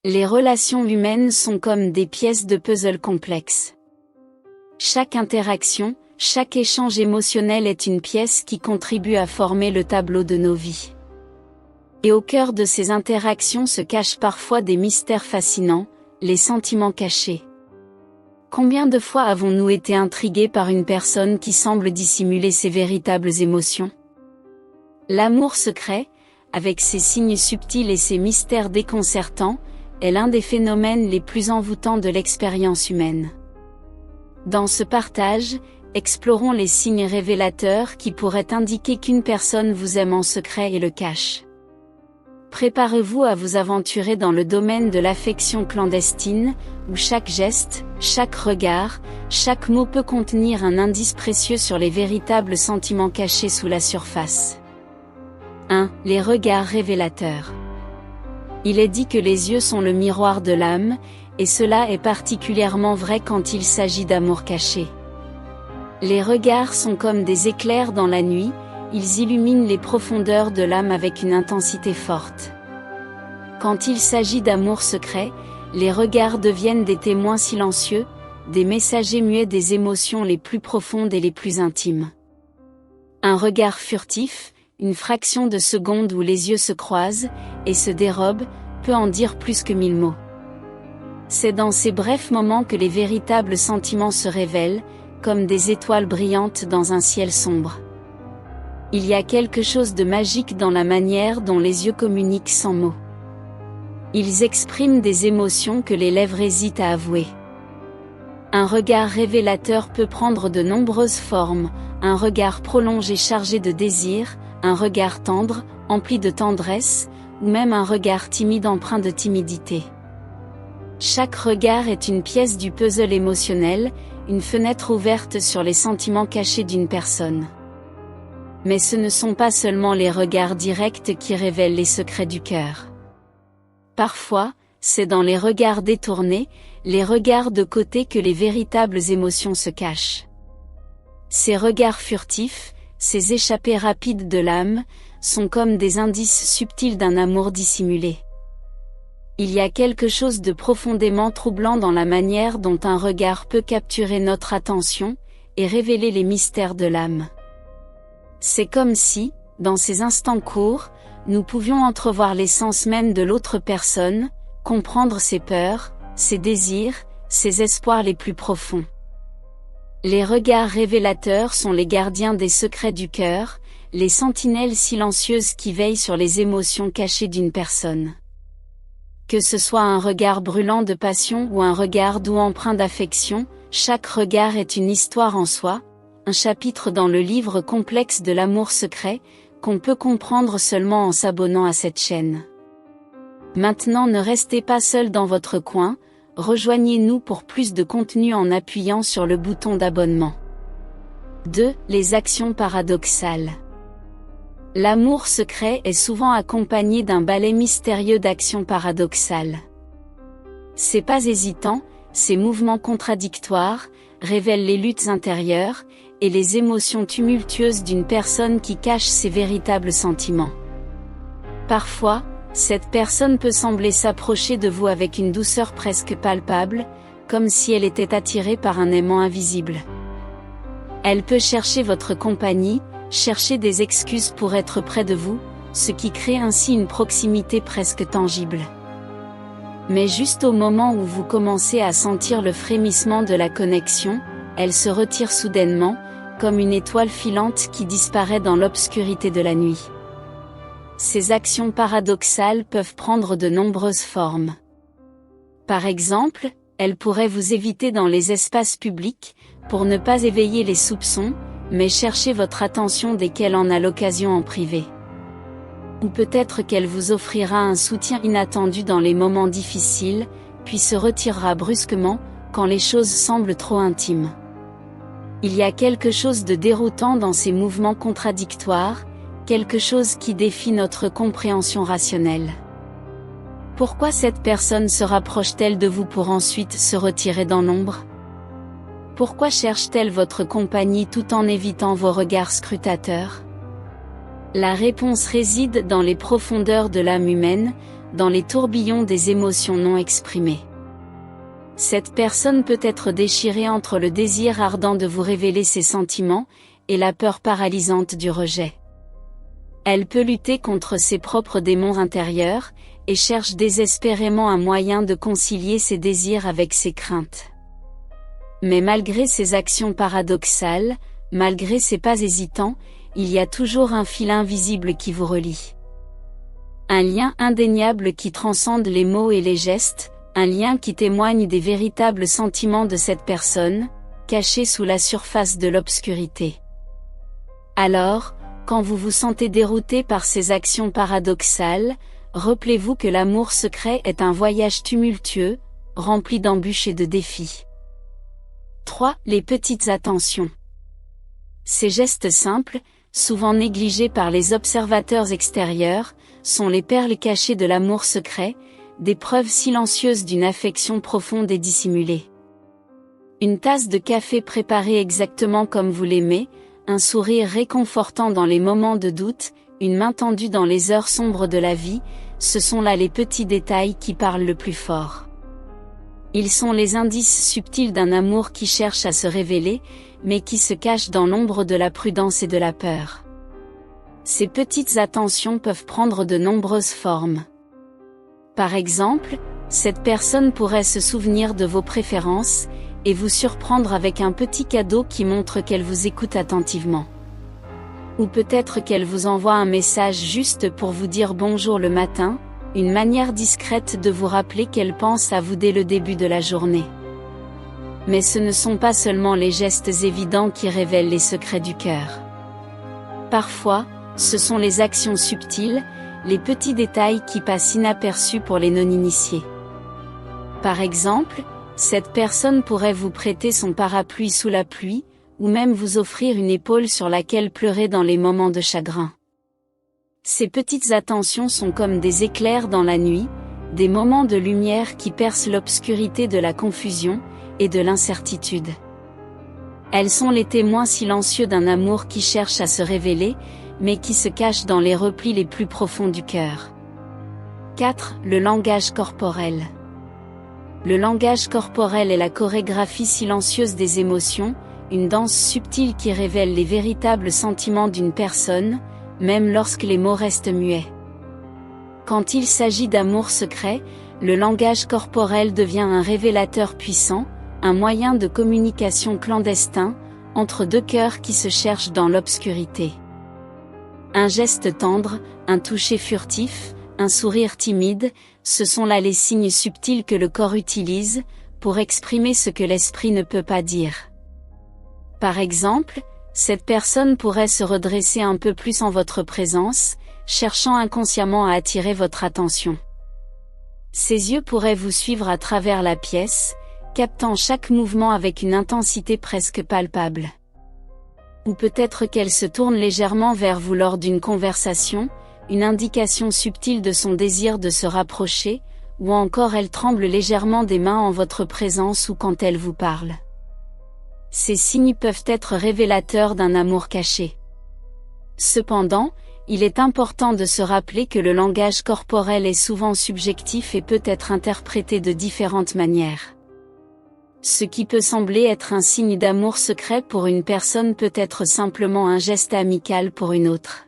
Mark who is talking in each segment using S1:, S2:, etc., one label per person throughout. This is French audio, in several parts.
S1: Les relations humaines sont comme des pièces de puzzle complexes. Chaque interaction, chaque échange émotionnel est une pièce qui contribue à former le tableau de nos vies. Et au cœur de ces interactions se cachent parfois des mystères fascinants, les sentiments cachés. Combien de fois avons-nous été intrigués par une personne qui semble dissimuler ses véritables émotions? L'amour secret, avec ses signes subtils et ses mystères déconcertants, est l'un des phénomènes les plus envoûtants de l'expérience humaine. Dans ce partage, explorons les signes révélateurs qui pourraient indiquer qu'une personne vous aime en secret et le cache. Préparez-vous à vous aventurer dans le domaine de l'affection clandestine, où chaque geste, chaque regard, chaque mot peut contenir un indice précieux sur les véritables sentiments cachés sous la surface. 1. Les regards révélateurs. Il est dit que les yeux sont le miroir de l'âme, et cela est particulièrement vrai quand il s'agit d'amour caché. Les regards sont comme des éclairs dans la nuit, ils illuminent les profondeurs de l'âme avec une intensité forte. Quand il s'agit d'amour secret, les regards deviennent des témoins silencieux, des messagers muets des émotions les plus profondes et les plus intimes. Un regard furtif, une fraction de seconde où les yeux se croisent, et se dérobent, peut en dire plus que 1000 mots. C'est dans ces brefs moments que les véritables sentiments se révèlent, comme des étoiles brillantes dans un ciel sombre. Il y a quelque chose de magique dans la manière dont les yeux communiquent sans mots. Ils expriment des émotions que les lèvres hésitent à avouer. Un regard révélateur peut prendre de nombreuses formes, un regard prolongé chargé de désir, un regard tendre, empli de tendresse, ou même un regard timide empreint de timidité. Chaque regard est une pièce du puzzle émotionnel, une fenêtre ouverte sur les sentiments cachés d'une personne. Mais ce ne sont pas seulement les regards directs qui révèlent les secrets du cœur. Parfois, c'est dans les regards détournés, les regards de côté que les véritables émotions se cachent. Ces regards furtifs, ces échappées rapides de l'âme, sont comme des indices subtils d'un amour dissimulé. Il y a quelque chose de profondément troublant dans la manière dont un regard peut capturer notre attention, et révéler les mystères de l'âme. C'est comme si, dans ces instants courts, nous pouvions entrevoir l'essence même de l'autre personne, comprendre ses peurs, ses désirs, ses espoirs les plus profonds. Les regards révélateurs sont les gardiens des secrets du cœur, les sentinelles silencieuses qui veillent sur les émotions cachées d'une personne. Que ce soit un regard brûlant de passion ou un regard doux empreint d'affection, chaque regard est une histoire en soi, un chapitre dans le livre complexe de l'amour secret, qu'on peut comprendre seulement en s'abonnant à cette chaîne. Maintenant ne restez pas seul dans votre coin, rejoignez-nous pour plus de contenu en appuyant sur le bouton d'abonnement. 2. Les actions paradoxales. L'amour secret est souvent accompagné d'un balai mystérieux d'actions paradoxales. Ces pas hésitants, ces mouvements contradictoires, révèlent les luttes intérieures, et les émotions tumultueuses d'une personne qui cache ses véritables sentiments. Parfois, cette personne peut sembler s'approcher de vous avec une douceur presque palpable, comme si elle était attirée par un aimant invisible. Elle peut chercher votre compagnie, chercher des excuses pour être près de vous, ce qui crée ainsi une proximité presque tangible. Mais juste au moment où vous commencez à sentir le frémissement de la connexion, elle se retire soudainement, comme une étoile filante qui disparaît dans l'obscurité de la nuit. Ces actions paradoxales peuvent prendre de nombreuses formes. Par exemple, elle pourrait vous éviter dans les espaces publics, pour ne pas éveiller les soupçons, mais chercher votre attention dès qu'elle en a l'occasion en privé. Ou peut-être qu'elle vous offrira un soutien inattendu dans les moments difficiles, puis se retirera brusquement, quand les choses semblent trop intimes. Il y a quelque chose de déroutant dans ces mouvements contradictoires, quelque chose qui défie notre compréhension rationnelle. Pourquoi cette personne se rapproche-t-elle de vous pour ensuite se retirer dans l'ombre? Pourquoi cherche-t-elle votre compagnie tout en évitant vos regards scrutateurs? La réponse réside dans les profondeurs de l'âme humaine, dans les tourbillons des émotions non exprimées. Cette personne peut être déchirée entre le désir ardent de vous révéler ses sentiments, et la peur paralysante du rejet. Elle peut lutter contre ses propres démons intérieurs, et cherche désespérément un moyen de concilier ses désirs avec ses craintes. Mais malgré ces actions paradoxales, malgré ses pas hésitants, il y a toujours un fil invisible qui vous relie. Un lien indéniable qui transcende les mots et les gestes, un lien qui témoigne des véritables sentiments de cette personne, cachée sous la surface de l'obscurité. Alors, quand vous vous sentez dérouté par ces actions paradoxales, rappelez-vous que l'amour secret est un voyage tumultueux, rempli d'embûches et de défis. 3. Les petites attentions. Ces gestes simples, souvent négligés par les observateurs extérieurs, sont les perles cachées de l'amour secret, des preuves silencieuses d'une affection profonde et dissimulée. Une tasse de café préparée exactement comme vous l'aimez, un sourire réconfortant dans les moments de doute, une main tendue dans les heures sombres de la vie, ce sont là les petits détails qui parlent le plus fort. Ils sont les indices subtils d'un amour qui cherche à se révéler, mais qui se cache dans l'ombre de la prudence et de la peur. Ces petites attentions peuvent prendre de nombreuses formes. Par exemple, cette personne pourrait se souvenir de vos préférences, et vous surprendre avec un petit cadeau qui montre qu'elle vous écoute attentivement. Ou peut-être qu'elle vous envoie un message juste pour vous dire bonjour le matin, une manière discrète de vous rappeler qu'elle pense à vous dès le début de la journée. Mais ce ne sont pas seulement les gestes évidents qui révèlent les secrets du cœur. Parfois, ce sont les actions subtiles, les petits détails qui passent inaperçus pour les non-initiés. Par exemple, cette personne pourrait vous prêter son parapluie sous la pluie, ou même vous offrir une épaule sur laquelle pleurer dans les moments de chagrin. Ces petites attentions sont comme des éclairs dans la nuit, des moments de lumière qui percent l'obscurité de la confusion et de l'incertitude. Elles sont les témoins silencieux d'un amour qui cherche à se révéler, mais qui se cache dans les replis les plus profonds du cœur. 4. Le langage corporel. Le langage corporel est la chorégraphie silencieuse des émotions, une danse subtile qui révèle les véritables sentiments d'une personne, même lorsque les mots restent muets. Quand il s'agit d'amour secret, le langage corporel devient un révélateur puissant, un moyen de communication clandestin, entre deux cœurs qui se cherchent dans l'obscurité. Un geste tendre, un toucher furtif, un sourire timide, ce sont là les signes subtils que le corps utilise, pour exprimer ce que l'esprit ne peut pas dire. Par exemple, cette personne pourrait se redresser un peu plus en votre présence, cherchant inconsciemment à attirer votre attention. Ses yeux pourraient vous suivre à travers la pièce, captant chaque mouvement avec une intensité presque palpable. Ou peut-être qu'elle se tourne légèrement vers vous lors d'une conversation, une indication subtile de son désir de se rapprocher, ou encore elle tremble légèrement des mains en votre présence ou quand elle vous parle. Ces signes peuvent être révélateurs d'un amour caché. Cependant, il est important de se rappeler que le langage corporel est souvent subjectif et peut être interprété de différentes manières. Ce qui peut sembler être un signe d'amour secret pour une personne peut être simplement un geste amical pour une autre.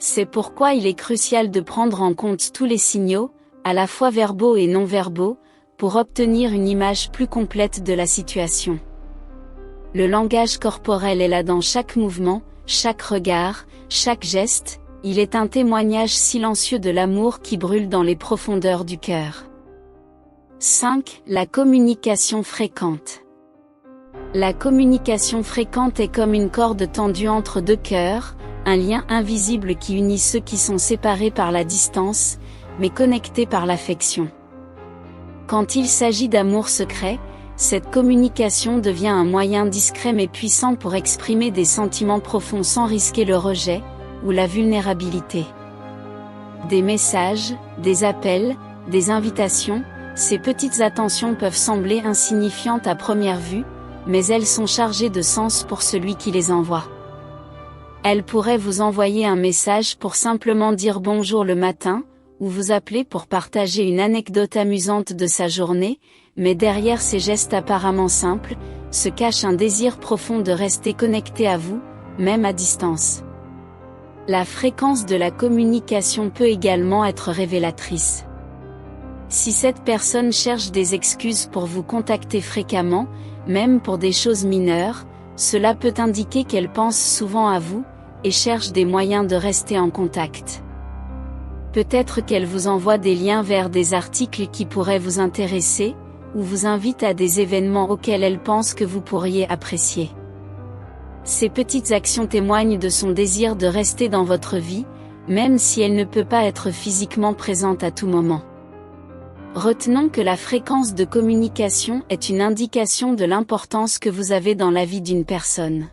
S1: C'est pourquoi il est crucial de prendre en compte tous les signaux, à la fois verbaux et non verbaux, pour obtenir une image plus complète de la situation. Le langage corporel est là dans chaque mouvement, chaque regard, chaque geste, il est un témoignage silencieux de l'amour qui brûle dans les profondeurs du cœur. 5. La communication fréquente. La communication fréquente est comme une corde tendue entre deux cœurs, un lien invisible qui unit ceux qui sont séparés par la distance, mais connectés par l'affection. Quand il s'agit d'amour secret, cette communication devient un moyen discret mais puissant pour exprimer des sentiments profonds sans risquer le rejet, ou la vulnérabilité. Des messages, des appels, des invitations, ces petites attentions peuvent sembler insignifiantes à première vue, mais elles sont chargées de sens pour celui qui les envoie. Elle pourrait vous envoyer un message pour simplement dire bonjour le matin, ou vous appeler pour partager une anecdote amusante de sa journée, mais derrière ces gestes apparemment simples, se cache un désir profond de rester connecté à vous, même à distance. La fréquence de la communication peut également être révélatrice. Si cette personne cherche des excuses pour vous contacter fréquemment, même pour des choses mineures, cela peut indiquer qu'elle pense souvent à vous, et cherche des moyens de rester en contact. Peut-être qu'elle vous envoie des liens vers des articles qui pourraient vous intéresser, ou vous invite à des événements auxquels elle pense que vous pourriez apprécier. Ces petites actions témoignent de son désir de rester dans votre vie, même si elle ne peut pas être physiquement présente à tout moment. Retenons que la fréquence de communication est une indication de l'importance que vous avez dans la vie d'une personne.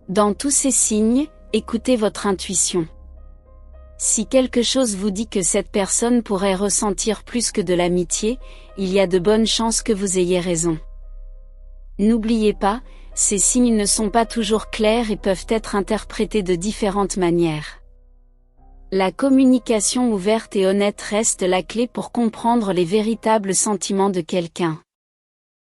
S1: Dans tous ces signes, écoutez votre intuition. Si quelque chose vous dit que cette personne pourrait ressentir plus que de l'amitié, il y a de bonnes chances que vous ayez raison. N'oubliez pas, ces signes ne sont pas toujours clairs et peuvent être interprétés de différentes manières. La communication ouverte et honnête reste la clé pour comprendre les véritables sentiments de quelqu'un.